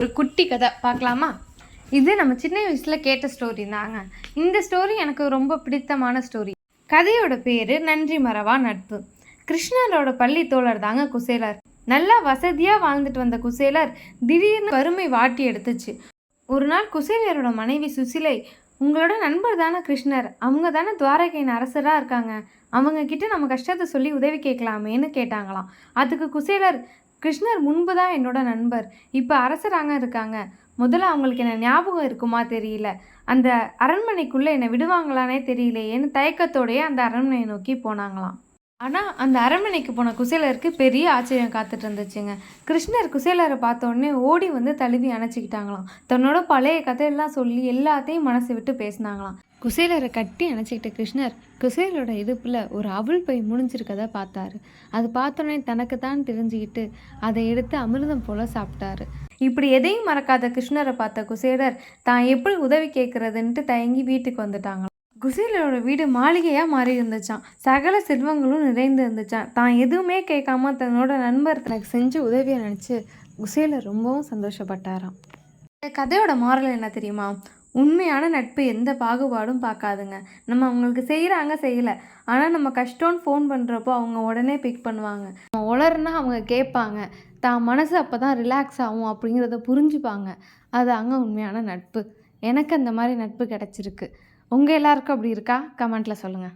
ஒரு குட்டி கதை பார்க்கலாமா? இது நம்ம சின்ன வயசில் கேட்ட ஸ்டோரி தாங்க. இந்த ஸ்டோரி எனக்கு ரொம்ப பிடித்தமான ஸ்டோரி. கதையோட பேர் நன்றி மறவா நட்பு. கிருஷ்ணரோட பள்ளி தோழர் தாங்க குசேலர். நல்லா வசதியாக வாழ்ந்துட்டு வந்த குசேலர் திடீர்னு வறுமை வாட்டி எடுத்துச்சு. ஒரு நாள் குசேலரோட மனைவி சுசிலை, உங்களோட நண்பர் தானே கிருஷ்ணர், அவங்க தானே துவாரகையின் அரசராக இருக்காங்க, அவங்க கிட்ட நம்ம கஷ்டத்தை சொல்லி உதவி கேட்கலாமேன்னு கேட்டாங்களாம். அதுக்கு குசேலர், கிருஷ்ணர் முன்பு தான் என்னோட நண்பர், இப்போ அரசராங்க இருக்காங்க, முதல்ல அவங்களுக்கு என்ன ஞாபகம் இருக்குமா தெரியல, அந்த அரண்மனைக்குள்ளே என்னை விடுவாங்களானே தெரியலையேன்னு தயக்கத்தோடையே அந்த அரண்மனையை நோக்கி போனாங்களாம். ஆனால் அந்த அரண்மனைக்கு போன குசேலருக்கு பெரிய ஆச்சரியம் காத்துட்டு இருந்துச்சுங்க. கிருஷ்ணர் குசேலரை பார்த்தோடனே ஓடி வந்து தழுவி அணைச்சிக்கிட்டாங்களாம். தன்னோட பழைய கதையெல்லாம் சொல்லி எல்லாத்தையும் மனசு விட்டு பேசினாங்களாம். குசேலரை கட்டி அணைச்சிக்கிட்ட கிருஷ்ணர் குசேலரோட இடுப்பில் ஒரு அவள் பை முடிஞ்சிருக்கதை பார்த்தாரு. அது பார்த்தோன்னே தனக்கு தான் தெரிஞ்சுக்கிட்டு அதை எடுத்து அமிர்தம் போல சாப்பிட்டாரு. இப்படி எதையும் மறக்காத கிருஷ்ணரை பார்த்த குசேலர் தான் எப்படி உதவி கேட்கறதுன்ட்டு தயங்கி வீட்டுக்கு வந்துட்டாங்க. குசேலரோட வீடு மாளிகையாக மாறி இருந்துச்சான். சகல செல்வங்களும் நிறைந்து இருந்துச்சான். தான் எதுவுமே கேட்காம தன்னோட நண்பர் தனக்கு செஞ்சு உதவியை நினச்சி குசேலர் ரொம்பவும் சந்தோஷப்பட்டாராம். இந்த கதையோட மாரல் என்ன தெரியுமா? உண்மையான நட்பு எந்த பாகுபாடும் பார்க்காதுங்க. நம்ம அவங்களுக்கு செய்யலை, ஆனால் நம்ம கஷ்டம்னு ஃபோன் பண்ணுறப்போ அவங்க உடனே பிக் பண்ணுவாங்க. நம்ம உளறுனா அவங்க கேட்பாங்க. தான் மனசு அப்போ தான் ரிலாக்ஸ் ஆகும் அப்படிங்கிறத புரிஞ்சுப்பாங்க. அது அங்கே உண்மையான நட்பு. எனக்கு அந்த மாதிரி நட்பு கிடச்சிருக்கு. உங்கள் எல்லாருக்கும் அப்படி இருக்கா? கமெண்ட்டில் சொல்லுங்கள்.